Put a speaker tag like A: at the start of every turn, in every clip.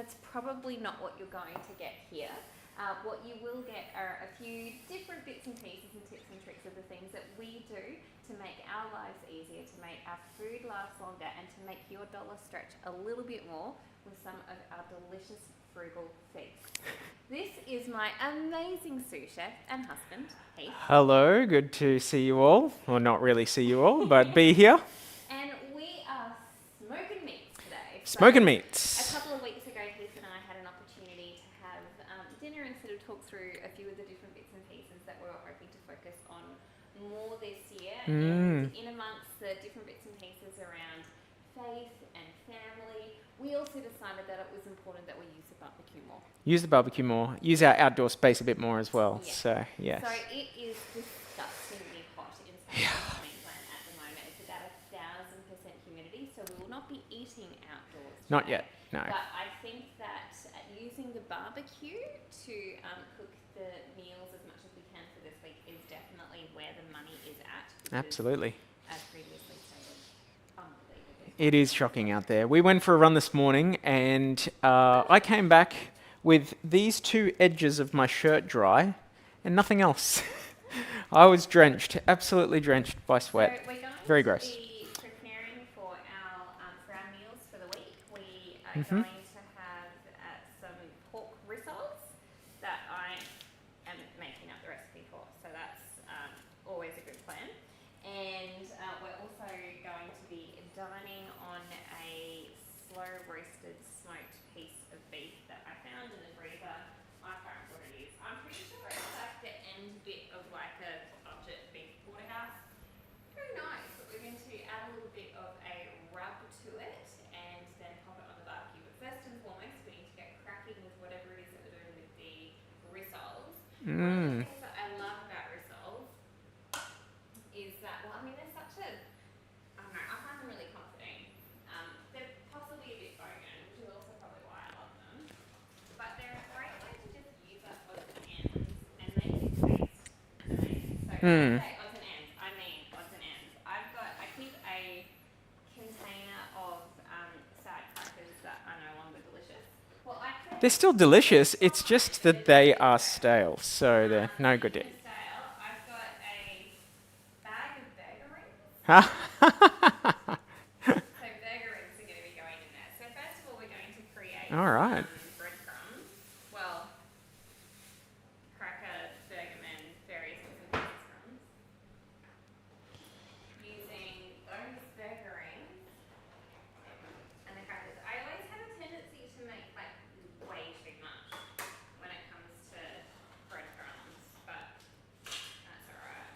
A: That's probably not what you're going to get here. What you will get are a few different bits and pieces and tips and tricks of the things that we do to make our lives easier, to make our food last longer, and to make your dollar stretch a little bit more with some of our delicious frugal feasts. This is my amazing sous chef and husband, Heath.
B: Hello, good to see you all. Well, not really see you all, but be here.
A: And we are smoking meats today.
B: Smoking
A: A
B: meats.
A: couple of weeks ago, Heath and I had an opportunity to have dinner and sort of talk through a few of the different bits and pieces that we were hoping to focus on more this year. And in amongst the different bits and pieces around faith and family, we also decided that it was important that we use the barbecue more.
B: Use the barbecue more. Use our outdoor space a bit more as well.
A: Yeah.
B: So, yes.
A: So it is disgustingly hot in South Queensland at the moment. It's about 1,000% humidity, so we will not be eating outdoors today.
B: Not yet, no.
A: But I think that using the barbecue to cook the meals as much as we can for this week is definitely where the money is at.
B: Absolutely.
A: As previously stated, unbelievable.
B: It is shocking out there. We went for a run this morning and I came back with these two edges of my shirt dry and nothing else. I was drenched, absolutely drenched by sweat.
A: So we're going
B: Very
A: to
B: gross.
A: be preparing for our meals for the week. We are
B: Mm-hmm.
A: going to have some pork rissoles that I am making up the recipe for. So that's always a good plan. And we're also going to be dining on a slow roasted smoked piece of beef that I found in the freezer. I can't remember what it is. I'm pretty sure it's like the end bit of like a budget beef porterhouse. Very nice, but we're going to add a little bit of a rub to it and then pop it on the barbecue. But first and foremost, we need to get cracking with whatever it is that we're doing with the rissoles. One of the things that I love about rissoles is that, well, I mean, they're such a, I don't know, I find them really comforting. They're possibly a bit bogan, which is also probably why I love them. But they're a great way to just use up odds and ends and make it taste amazing. So when I say odds and ends, I mean odds and ends. I keep a container of sad crackers that are no longer delicious. Well, I could
B: They're still delicious, it's just that they are stale, so they're no good to eat.
A: stale. I've got a bag of burger rings.
B: Huh?
A: So burger rings are going to be going in there. So first of all, we're going to create
B: All right.
A: breadcrumbs. Well, cracker, burger men, various different kinds of crumbs. Using those burger rings and the crackers. I always have a tendency to make like way too much when it comes to breadcrumbs, but that's alright.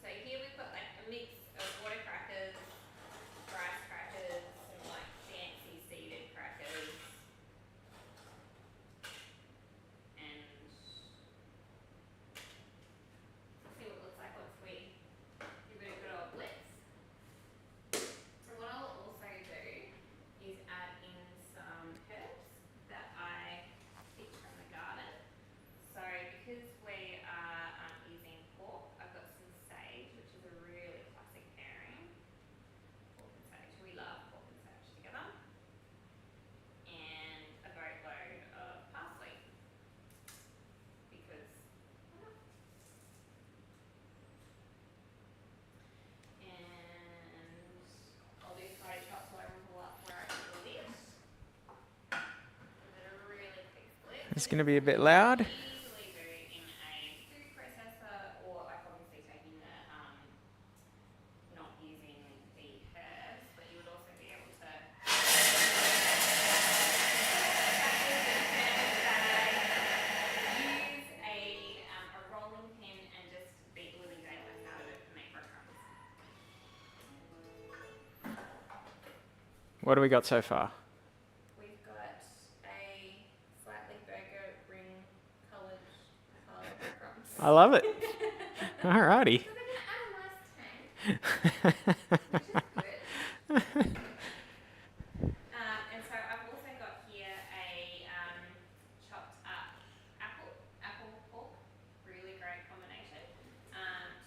A: So here we've got like a mix of water crackers, rice crackers, some like fancy seeded crackers, and let's see what it looks like once we give it a good old blitz. And what I'll also do is add in some herbs that I picked from the garden. So because we are using pork, I've got some sage, which is a really classic pairing. Pork and sage. We love pork and sage together. And a boatload of parsley. Because why not? And I'll do karate chops so I rumble up where I can live. Give it a really quick split.
B: It's going to be a bit loud.
A: Easily do in a food processor, or like obviously taking the not using the herbs, but you would also be able to use a rolling pin and just beat the living daylights out of it to make breadcrumbs.
B: What do we got so far?
A: We've got a slightly burger ring coloured breadcrumbs.
B: I love it. Alrighty.
A: So they're going to add a nice tang, which is good. And so I've also got here a chopped up apple pork, really great combination.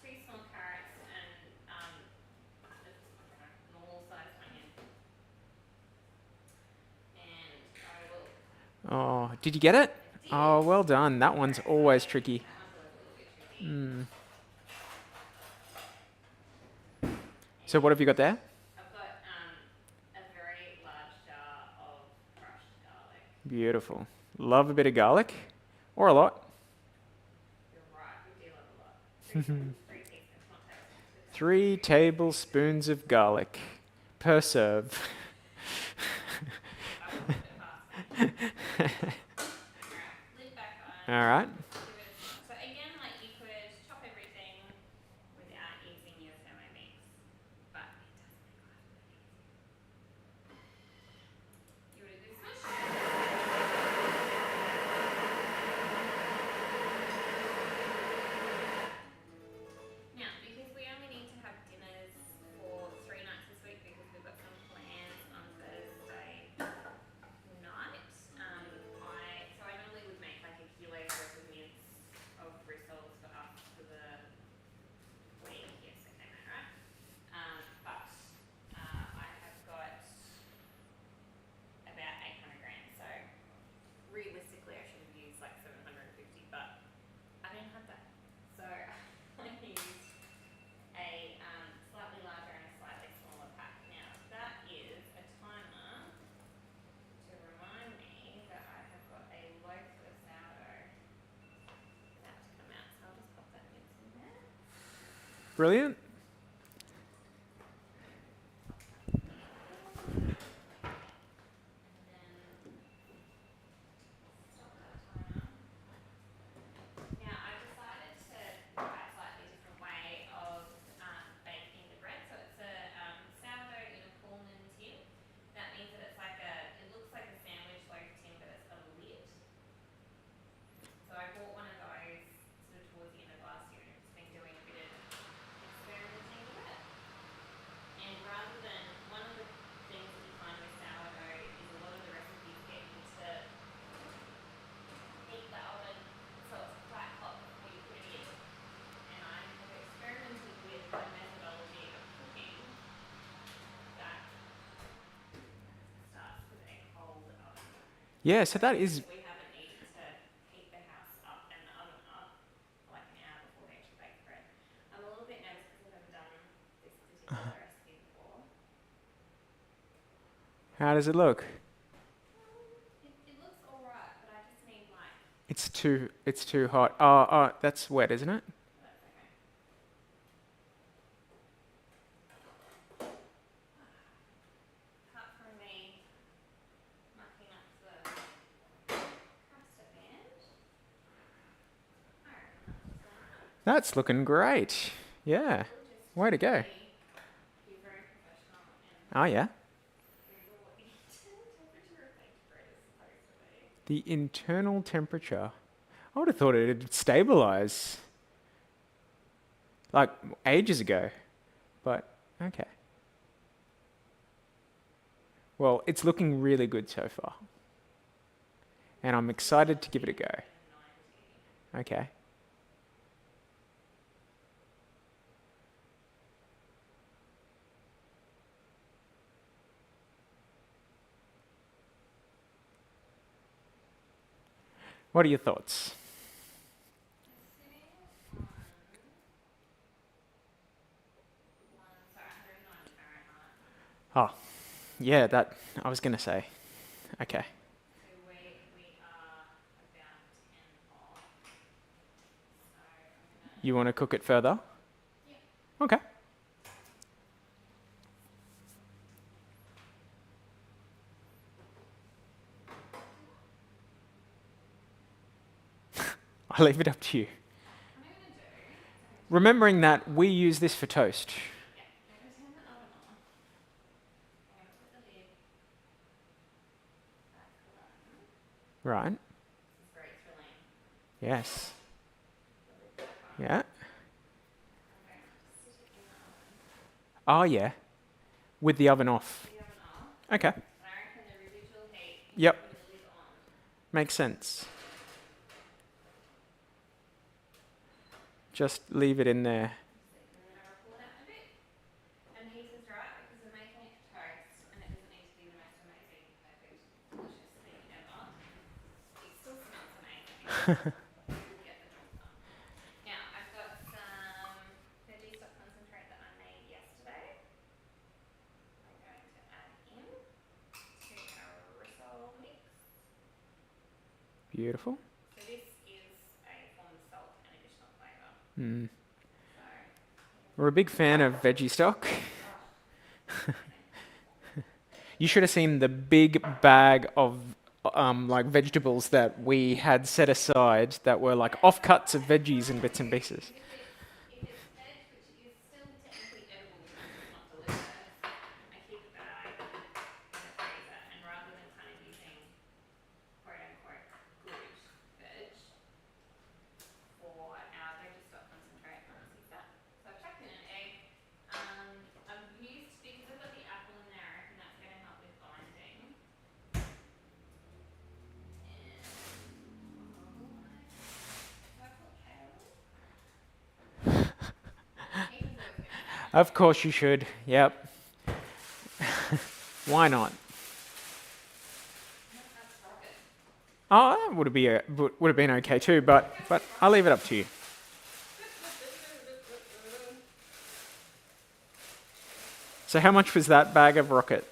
A: 2 small carrots and a normal sized onion. And I will
B: Oh, did you get it? Oh, well done. That one's always tricky.
A: That one's always a little bit tricky.
B: Mm. So what have you got there?
A: I've got a very large jar of crushed garlic.
B: Beautiful. Love a bit of garlic. Or a lot.
A: You're right, we do love a lot. 3 teaspoons, not tablespoons.
B: 3 tablespoons of garlic per serve.
A: I will put it past me. Alright, lid back on.
B: All right.
A: So again, like you could chop everything without using your Thermomix, but it does make life a bit easier. Give it a good smash. Now, because we only need to have dinners for 3 nights this week because we've got some plans on Thursday night. I normally would make like a kilo's worth of mince of rissoles for us for the week. Yes, okay, mate, right? But I have got about 800 grams, so realistically I should have used like 750, but I didn't have that. So I used a slightly larger and a slightly smaller pack. Now that is a timer to remind me that I have got a loaf of sourdough about to come out, so I'll just pop that mix in there.
B: Brilliant.
A: And then stop that timer. Now I've decided to try a slightly different way of baking the bread. So it's a sourdough in a Pullman tin. That means that it's like it looks like a sandwich loaf tin, but it's got a lid. So I bought one of those sort of towards the end of last year and I've just been doing a bit of experimenting with it. And rather than, one of the things that you find with sourdough is a lot of the recipes get you to heat the oven so it's quite hot before you put it in. And I have experimented with a methodology of cooking that starts with a cold oven.
B: Yeah, so that is
A: We haven't needed to heat the house up and the oven up for like an hour before we actually bake bread. I'm a little bit nervous because I've never done this particular recipe before.
B: How does it look?
A: It looks alright, but I just need like,
B: It's too hot. Oh, that's wet, isn't it?
A: that's okay. Apart from me mucking up the crust at the end, I reckon that's done.
B: That's looking great. Yeah. Way to go.
A: Be very professional and
B: Oh, yeah.
A: Google what the temperature of baked bread is supposed to be.
B: The internal temperature. I would have thought it'd stabilize like ages ago. But, okay. Well, it's looking really good so far. And I'm excited to give it a go.
A: 90.
B: Okay. What are your thoughts?
A: Sitting on 190 Fahrenheit.
B: Oh, yeah, that I was going to say. Okay.
A: So we are about 10 off. So I'm gonna,
B: You want to cook it further?
A: yeah.
B: Okay. I'll leave it up to you.
A: What I'm gonna do,
B: Remembering that we use this for toast.
A: yeah, I'm gonna turn the oven off. I'm gonna put the lid back on.
B: Right.
A: This is very thrilling.
B: Yes.
A: The lid back on.
B: Yeah.
A: I'm going to sit it in the oven.
B: Oh, yeah. With the oven off.
A: The oven off.
B: Okay.
A: And I reckon the residual heat
B: Yep.
A: with the lid on.
B: Makes sense. Just leave it in there.
A: And then I'll pull it out in a bit. And heat is right because we're making it for toast and it doesn't need to be the most amazing, perfect, delicious thing ever. get the job done. Now, I've got some veggie stock concentrate that I made yesterday. I'm going to add in to our risol mix.
B: Beautiful.
A: So this is a form of salt and additional flavour.
B: Mm.
A: So,
B: We're a big fan of veggie stock. You should have seen the big bag of like vegetables that we had set aside that were like offcuts of veggies and bits and pieces.
A: if it's veg, which is still technically edible because it's not delicious, I keep a bag in the freezer, and rather than kind of using quote unquote good veg for our veggie stock concentrate, let's use that. So I've chucked in an egg. I've used, because I've got the apple in there, I reckon that's going to help with binding. And do I put kale in? Even though it's gonna
B: Of course you should. Yep. Why not?
A: that's rocket.
B: Oh, that would have been okay too, but I'll leave it up to you. So how much was that bag of rocket?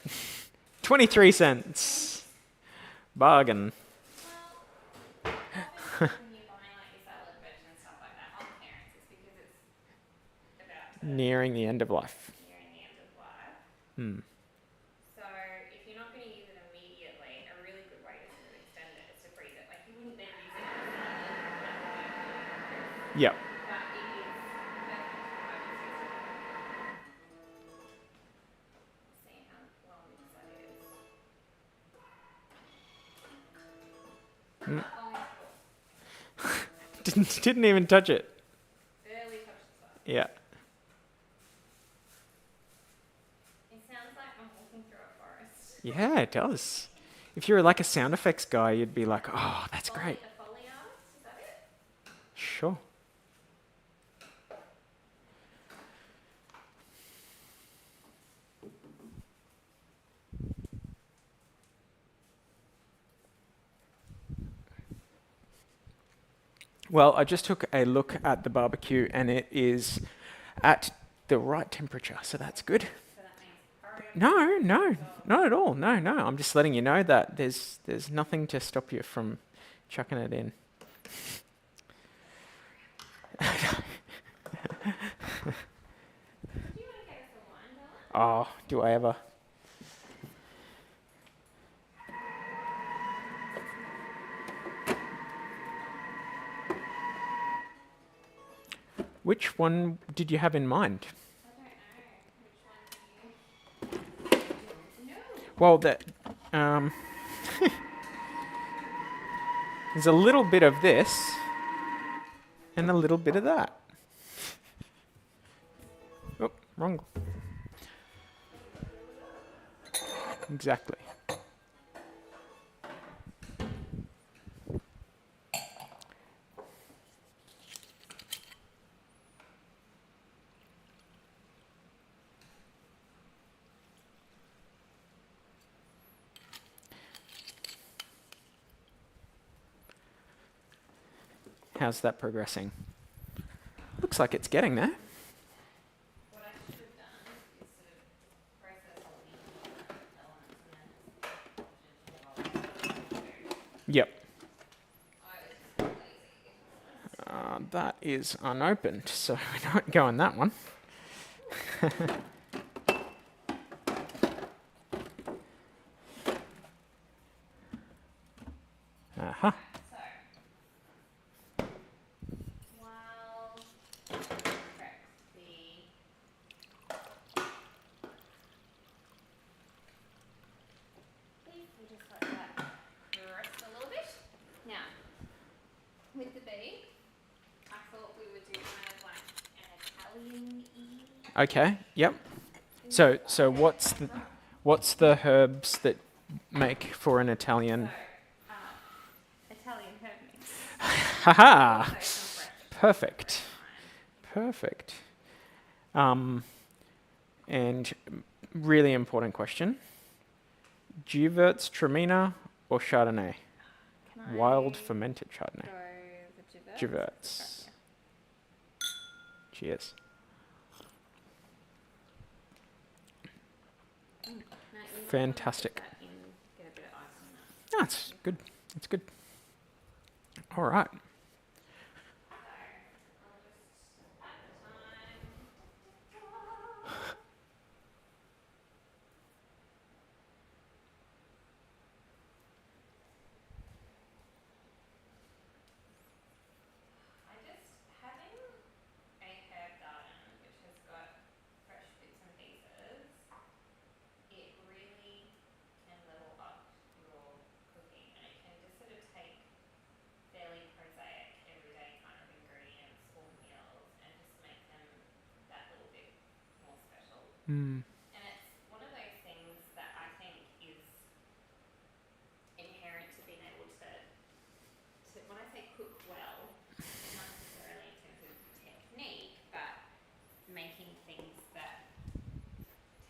B: 23 cents. Bargain.
A: Well, often when you're buying like your salad veg and stuff like that on clearance, it's because it's about to
B: Nearing the end of life.
A: nearing the end of life.
B: Hmm.
A: So if you're not going to use it immediately, a really good way to sort of extend it is to freeze it. Like you wouldn't then use it as a salad,
B: Yep.
A: but it is perfect for emergencies. See how well mixed that is.
B: Mm.
A: Oh,
B: Didn't even touch it.
A: barely touched the side.
B: Yeah.
A: It sounds like I'm walking through a forest.
B: Yeah, it does. If you're like a sound effects guy, you'd be like, oh, that's great.
A: A foliage, is that it?
B: Sure. Well, I just took a look at the barbecue and it is at the right temperature, so that's good.
A: So that means hurry up.
B: No, not at all. No. I'm just letting you know that there's nothing to stop you from chucking it in.
A: Do you want to get us a wine, Bella?
B: Oh, do I ever? Which one did you have in mind?
A: I don't know. Which one do you? No.
B: Well, there's a little bit of this and a little bit of that. Oh, wrong. Exactly. How's that progressing? Looks like it's getting there.
A: What I should have done is sort of process all the elements and then
B: Yep.
A: I was just lazy.
B: That is unopened, so we're not going that one. Uh-huh.
A: So, while prep the beef, we just let that rest a little bit. Now, with the beef, I thought we would do kind of like an Italian-y.
B: Okay. Yep. So what's the herbs that make for an Italian?
A: So, Italian herb mix.
B: Haha.
A: Also some fresh
B: Perfect.
A: thyme.
B: Perfect. And really important question: Gewürztraminer or Chardonnay?
A: Can
B: Wild
A: I
B: fermented Chardonnay.
A: go
B: Javerts. Cheers.
A: Now, you might wanna
B: Fantastic.
A: put that in, get a bit of ice on that.
B: That's good. It's good. All right.
A: So, I'll just at the time. I just having a herb garden which has got fresh bits and pieces. It really can level up your cooking, and it can just sort of take fairly prosaic, everyday kind of ingredients or meals and just make them that little bit more special.
B: Mm.
A: And it's one of those things that I think is inherent to being able to when I say cook well, not necessarily in terms of technique, but making things that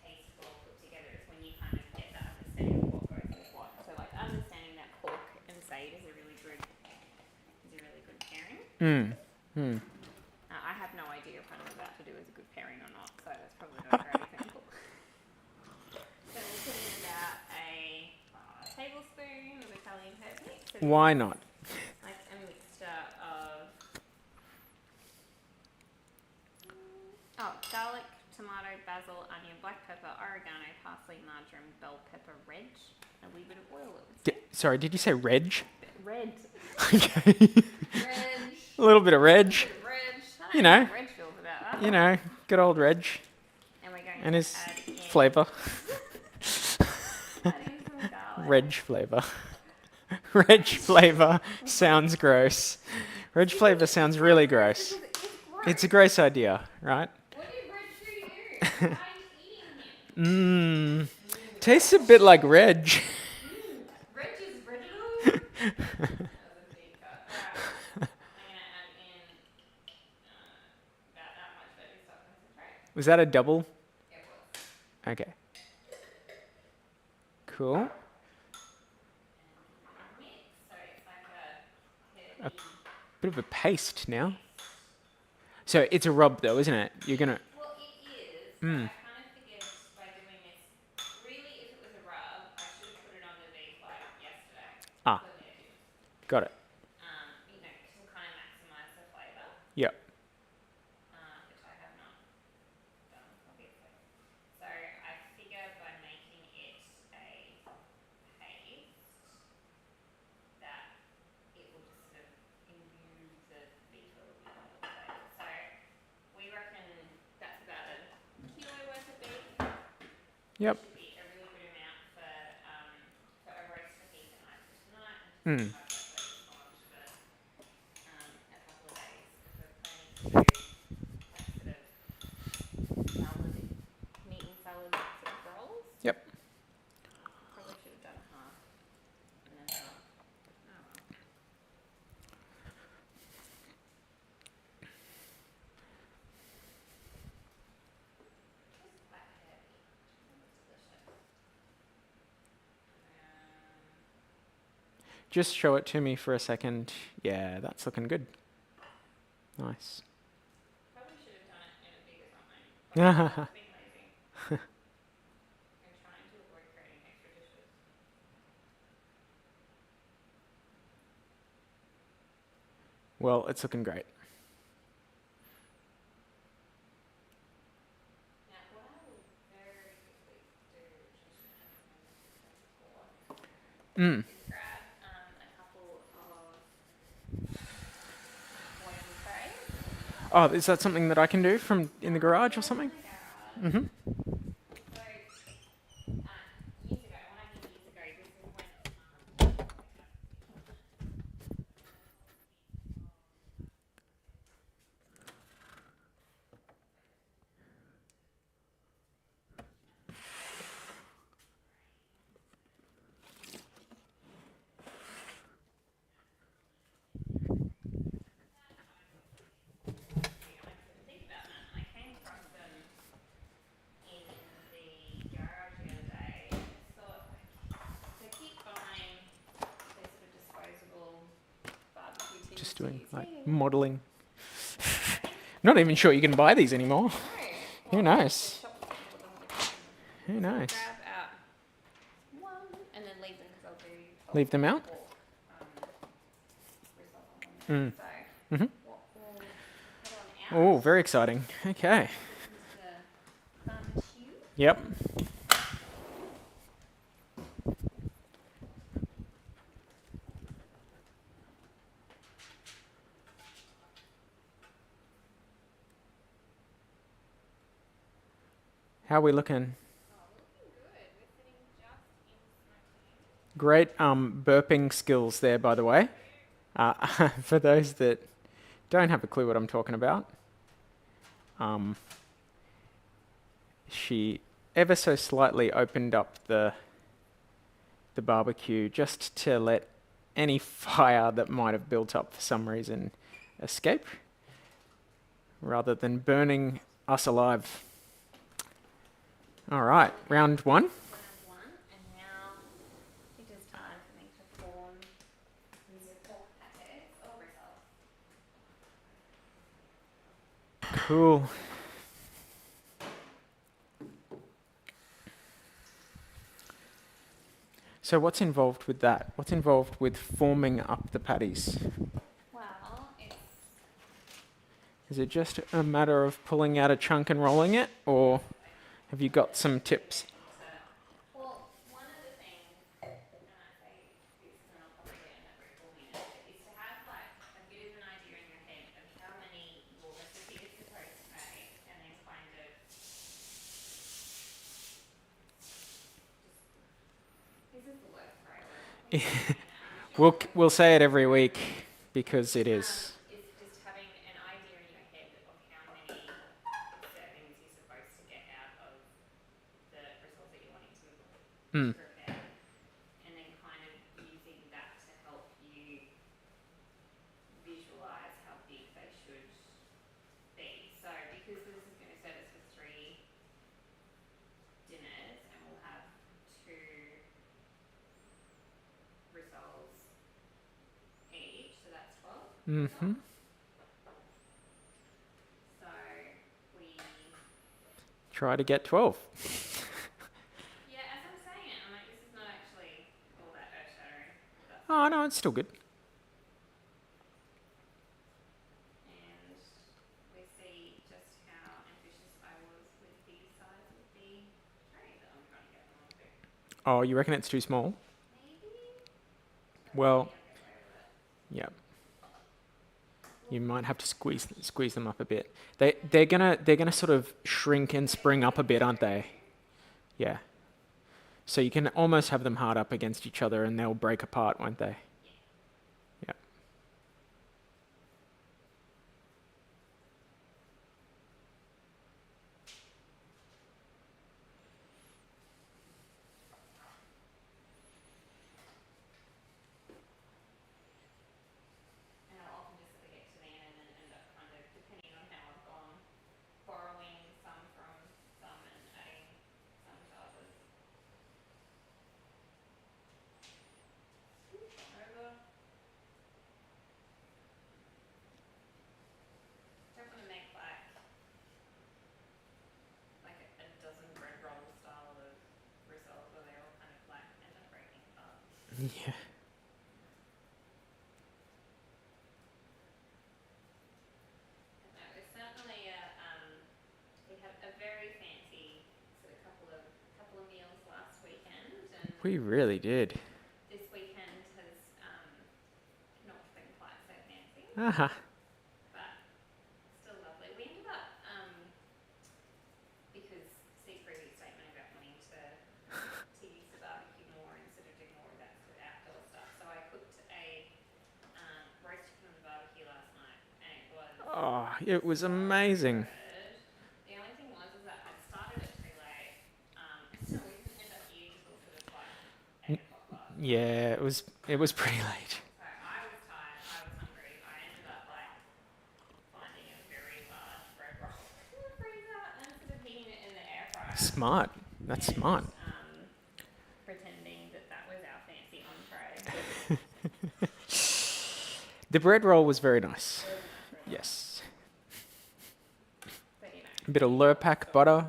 A: taste well put together is when you kind of get that understanding of what goes with what. So like understanding that pork and sage is a really good pairing.
B: Mm. Mm.
A: I have no idea if what I'm about to do is a good pairing or not, so that's probably not a great example. So we'll put in about a tablespoon of Italian herb mix. So this
B: Why
A: is
B: not?
A: like a mixture of garlic, tomato, basil, onion, black pepper, oregano, parsley, marjoram, bell pepper, reg, a wee bit of oil.
B: Sorry, did you say reg?
A: Red.
B: Okay.
A: Reg.
B: A little bit of reg.
A: Reg. I don't
B: You
A: know
B: know.
A: how Reg feels about that.
B: You know, good old reg
A: And we're going
B: and
A: to
B: his
A: add in
B: flavour.
A: add in some garlic.
B: Reg flavour. Reg flavour sounds gross. Reg flavour sounds really gross.
A: Because it is gross.
B: It's a gross idea, right?
A: What did Reg do to you? Why are you eating him?
B: Tastes a bit like reg.
A: Reg is Reginald. That was a deep cut. Alright. I'm going to add in about that much veggie stock concentrate.
B: Was that a double?
A: It was.
B: Okay. Cool.
A: And mix. So it's like a heavy.
B: Bit of a paste now. So it's a rub though, isn't it? You're gonna.
A: Well, it is.
B: Mm.
A: But I kind of figured by doing this, really, if it was a rub, I should have put it on the beef like yesterday.
B: Ah.
A: For the edges.
B: Got it.
A: You know, to kind of maximise the flavour,
B: Yep.
A: which I have not done, obviously. So I figure by making it a paste, that it will just sort of imbue the beef a little bit more with flavour. So we reckon that's about a kilo worth of beef.
B: Yep.
A: Should be a really good amount for a roast for Heath and I for tonight,
B: Mm.
A: and just for a couple of days, because we're planning to do like sort of salad, meat and salad sort of rolls.
B: Yep.
A: Probably should have done half and then half. Oh well. It's quite heavy. It's delicious.
B: Just show it to me for a second. Yeah, that's looking good. Nice.
A: Probably should have done it in a bigger something. But I've been lazy. I'm trying to avoid creating extra dishes.
B: Well, it's looking great.
A: Now, what I will very quickly do, which is
B: Mm.
A: is grab a couple of oil trays.
B: Oh, is that something that I can do from in the garage or something? Mm-hmm.
A: So, years ago, when I mean years ago, this is when I couldn't think about that, and I came across them in
B: doing like
A: Cheesy.
B: modelling. Not even sure you can buy these anymore.
A: No.
B: Who
A: Well,
B: knows?
A: the shop people don't want to
B: Who knows?
A: grab out one and then leave them because I'll do 12
B: Leave them out?
A: pork, risotto on them.
B: Mm.
A: So
B: Mhm.
A: what we'll head on out
B: Oh, very exciting. Okay.
A: into the barbecue.
B: Yep. How are we looking?
A: Oh, looking good. We're sitting just in smoking.
B: Great burping skills there, by the way. For those that don't have a clue what I'm talking about, she ever so slightly opened up the barbecue just to let any fire that might have built up for some reason escape, rather than burning us alive. All right, round one.
A: Round one, and now it is time for me to form these pork pates or risotto.
B: Cool. So what's involved with that? What's involved with forming up the patties?
A: Well, it's
B: Is it just a matter of pulling out a chunk and rolling it, or have you got some tips?
A: well, one of the things, and I say this, and I'll probably get in that very full minute, is to have like a bit of an idea in your head of how many your recipe is supposed to make, and then kind of this is the worst part.
B: We'll say it every week because it is.
A: Is just having an idea in your head of how many servings you're supposed to get out of the results that you're wanting to
B: Mm.
A: prepare, and then kind of using that to help you visualize how big they should be. So because this is going to serve us for 3 dinners, and we'll have 2 rissoles each, so that's 12.
B: Mm-hmm.
A: So we,
B: Try to get 12.
A: yeah, as I'm saying it, I'm like, this is not actually all that earth shattering.
B: Oh no, it's still good.
A: And we see just how ambitious I was with the size of the tray that I'm trying to get them onto.
B: Oh, you reckon it's too small?
A: Maybe?
B: Well,
A: Maybe I'll get away with it.
B: yeah. You might have to squeeze them up a bit. They're gonna sort of shrink and spring up a bit, aren't they? Yeah. So you can almost have them hard up against each other and they'll break apart, won't they? Yeah.
A: And I'll often just sort of get to the end and then end up kind of, depending on how I've gone, borrowing some from some and adding some to others. Over. Don't want to make like a dozen bread roll style of rissoles where they're all kind of like end up breaking apart.
B: Yeah.
A: No, it's certainly we had a very fancy sort of couple of meals last weekend, and
B: We really did.
A: this weekend has not been quite so fancy,
B: Aha.
A: but still lovely. We ended up because Steve's previous statement about wanting to use the barbecue more and sort of do more of that sort of outdoor stuff. So I cooked a roast chicken on the barbecue last night, and it was
B: Oh, it was amazing.
A: good. The only thing was is that I started it too late, so we didn't end up eating until sort of like 8 o'clock last night.
B: Yeah, it was pretty late.
A: So I was tired, I was hungry. I ended up like finding a very large bread roll in the freezer and sort of heating it in the air fryer.
B: Smart. That's
A: and,
B: smart.
A: Pretending that was our fancy entree.
B: The bread roll was very nice. Yes.
A: But you know.
B: A bit of Lurpak butter.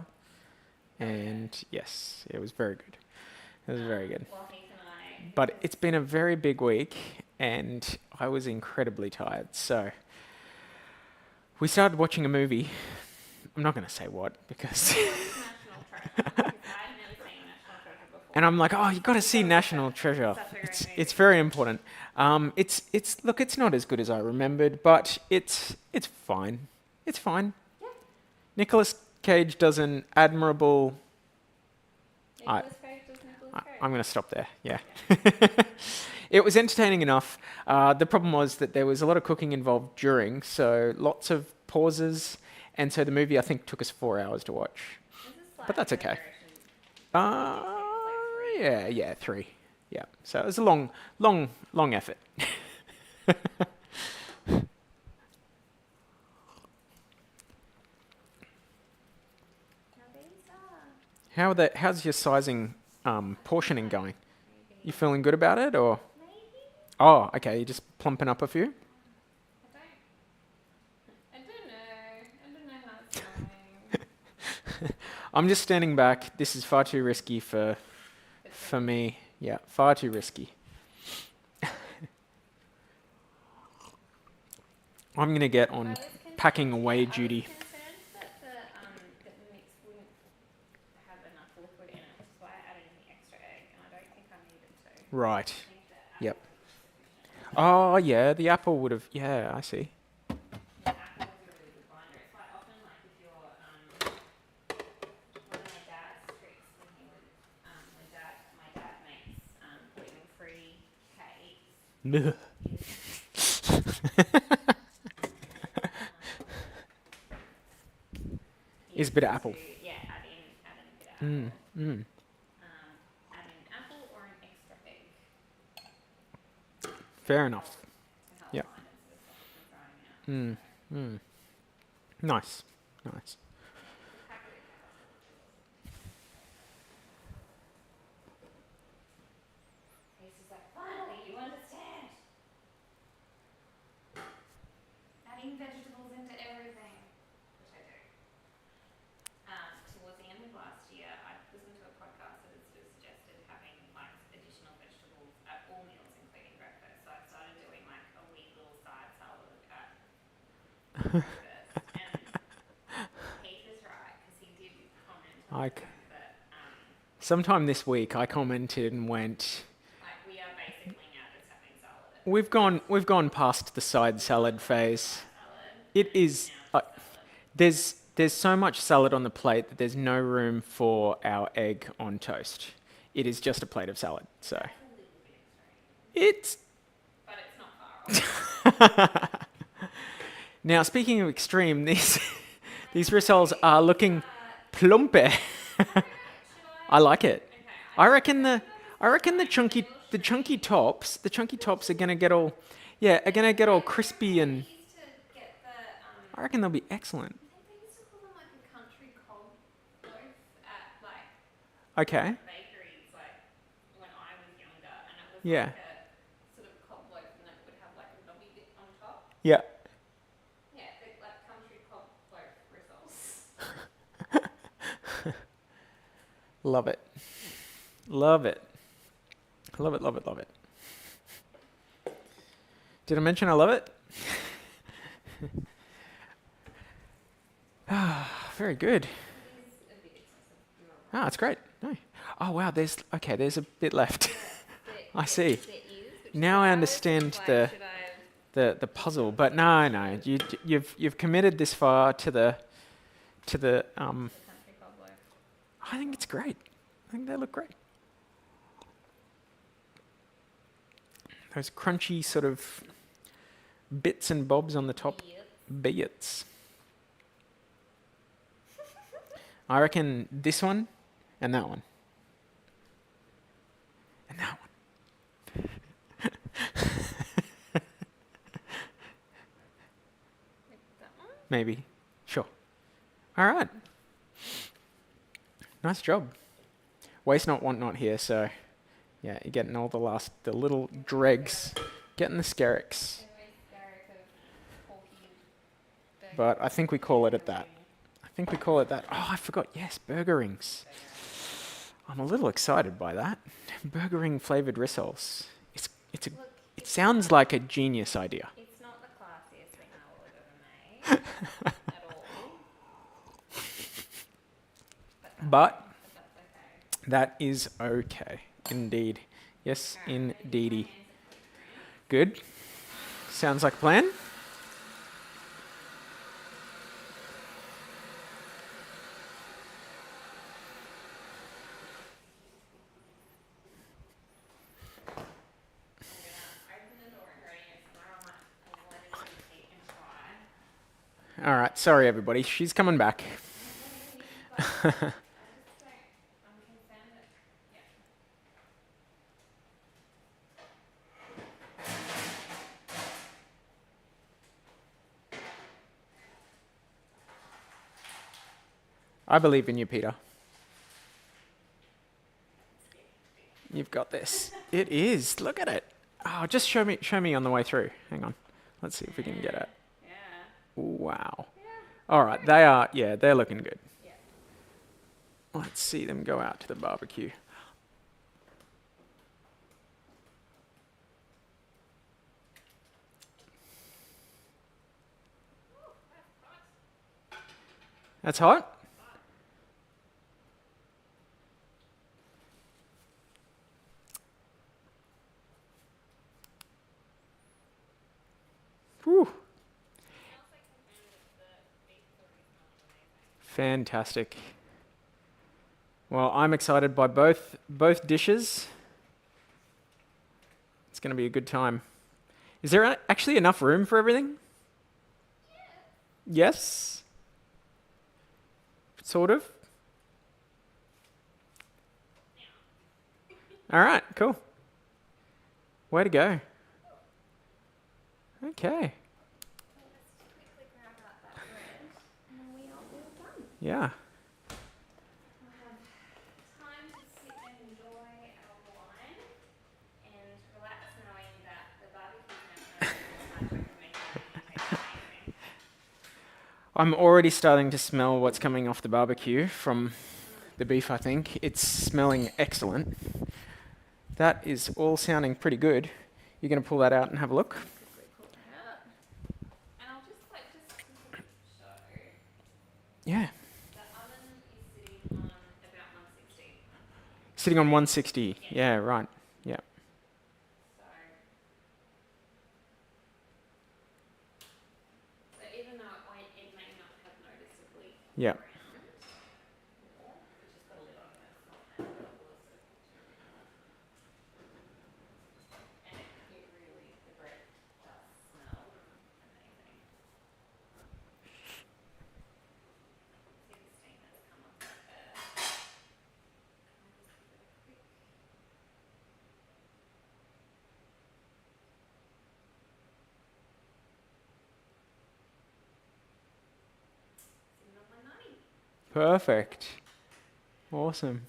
B: And yes, it was very good. It was very good.
A: Well, Heath and I.
B: But it's been a very big week and I was incredibly tired. So we started watching a movie. I'm not going to say what because...
A: National Treasure. Because I'd never seen National Treasure before.
B: And I'm like, oh, you got to see National Treasure.
A: Such a great
B: It's
A: movie.
B: very important. Look, it's not as good as I remembered, but it's fine. It's fine.
A: Yeah.
B: Nicolas Cage does an admirable... I-
A: Nicolas Cage does Nicolas Cage.
B: I'm going to stop there. Yeah. It was entertaining enough. The problem was that there was a lot of cooking involved during, so lots of pauses, and so the movie I think took us 4 hours to watch.
A: This is like
B: But that's okay.
A: an
B: Yeah, 3. Yeah. So it was a long effort. How's your sizing, portioning going? You feeling good about it, or?
A: Maybe?
B: Oh, okay. You're just plumping up a few.
A: I don't know how it's going.
B: I'm just standing back. This is far too risky for me. Yeah, far too risky. I'm gonna get on packing away duty.
A: I was concerned that the mix wouldn't have enough liquid in it, which is why I added in the extra egg, and I don't think I needed to.
B: Right.
A: I think that
B: Yep.
A: apple was sufficient.
B: Oh yeah, the apple would have. Yeah, I see.
A: The apple was a really good binder. It's like often like if you're one of my dad's tricks when he would my dad makes gluten-free cakes.
B: Is a bit of apple.
A: Yeah, add in a bit of apple.
B: Mm.
A: Add in apple or an extra egg
B: Fair enough.
A: to help
B: Yep.
A: bind it so the sauce from drying out.
B: Nice.
A: Happy with that. He's just like, finally, you understand. Adding vegetables into everything, which I do. Towards the end of last year, I listened to a podcast that had sort of suggested having like additional vegetables at all meals, including breakfast. So I started doing like a wee little side salad at breakfast. And Heath is right because he did comment on
B: I
A: the
B: c-
A: fact that
B: Sometime this week, I commented and went,
A: like we are basically now just having salad at
B: We've gone past the side salad phase.
A: salad.
B: It is.
A: Now it's salad.
B: There's so much salad on the plate that there's no room for our egg on toast. It is just a plate of salad. So
A: That's a little bit extreme,
B: it's
A: but it's not far off.
B: now speaking of extreme, these rissoles are looking plumpe. I like it.
A: Okay,
B: I reckon the chunky tops are gonna get all crispy and
A: used to get the
B: I reckon they'll be excellent.
A: I think they used to call them like a country cob loaf at like
B: Okay.
A: bakeries, like when I was younger, and it was
B: Yeah.
A: like a sort of cob loaf, and it would have like a knobby bit on top.
B: Yeah.
A: Yeah, they're like country cob loaf rissoles.
B: Love it. Love it. Love it, love it, love it. Did I mention I love it? Very good.
A: It is a bit excessive. You're right.
B: Ah, that's great. No. Oh wow, there's a bit left. I see.
A: There is, which
B: Now
A: is
B: I
A: why was
B: understand
A: like,
B: the-
A: should I-
B: The puzzle, but no, you've committed this far to the
A: the country cob loaf.
B: I think it's great. I think they look great. Those crunchy sort of bits and bobs on the top
A: Yep.
B: bits. I reckon this one and that one. And that one.
A: Like that one?
B: Maybe. Sure. All right. Nice job. Waste not, want not here, so yeah, you're getting all the little dregs, getting the skerricks.
A: Anyway,
B: but I think we call it at that. I think we call it that. Oh, I forgot. Yes, burger rings. I'm a little excited by that. Burger ring flavored rissoles. It's a.
A: Look,
B: It sounds like a genius idea.
A: it's not the classiest thing I will have ever made at all.
B: But
A: But that's okay.
B: that is okay. Indeed. Yes,
A: Alright, ready?
B: indeedy.
A: My hands are clean.
B: Good. Sounds like a plan.
A: I'm gonna open the door and drain it somewhere on that and let it overheat and dry.
B: All right. Sorry, everybody. She's coming back.
A: I just don't, I'm concerned that, yeah.
B: I believe in you, Peter. You've got this. It is. Look at it. Oh, just show me on the way through. Hang on. Let's see if we can get it.
A: Yeah.
B: Wow.
A: Yeah.
B: All right. They are. Yeah, they're looking good.
A: Yeah.
B: Let's see them go out to the barbecue.
A: Oh, that's hot.
B: That's hot. Whew.
A: Smells like the beef is already smelling amazing.
B: Fantastic. Well, I'm excited by both dishes. It's going to be a good time. Is there actually enough room for everything? Yes. Sort of. All right, cool. Way to go. Okay.
A: Let's quickly grab out that bread and then we are all done.
B: Yeah.
A: We'll have time to sit and enjoy our wine and relax knowing that the barbecue's never going to be amazing.
B: I'm already starting to smell what's coming off the barbecue from the beef, I think. It's smelling excellent. That is all sounding pretty good. You're going to pull that out and have a look?
A: Quickly pull that out. And I'll just quickly show.
B: Yeah.
A: The oven is sitting on about 160.
B: Sitting on 160. Yeah, right. Yeah.
A: So even though it may not have noticeably
B: Yeah.
A: browned, more, we just got a lid on it, it's not that double as it. And it really, the bread does smell amazing. See the steam that's come off that there. Can I just give it a quick sitting on 190.
B: Perfect. Awesome.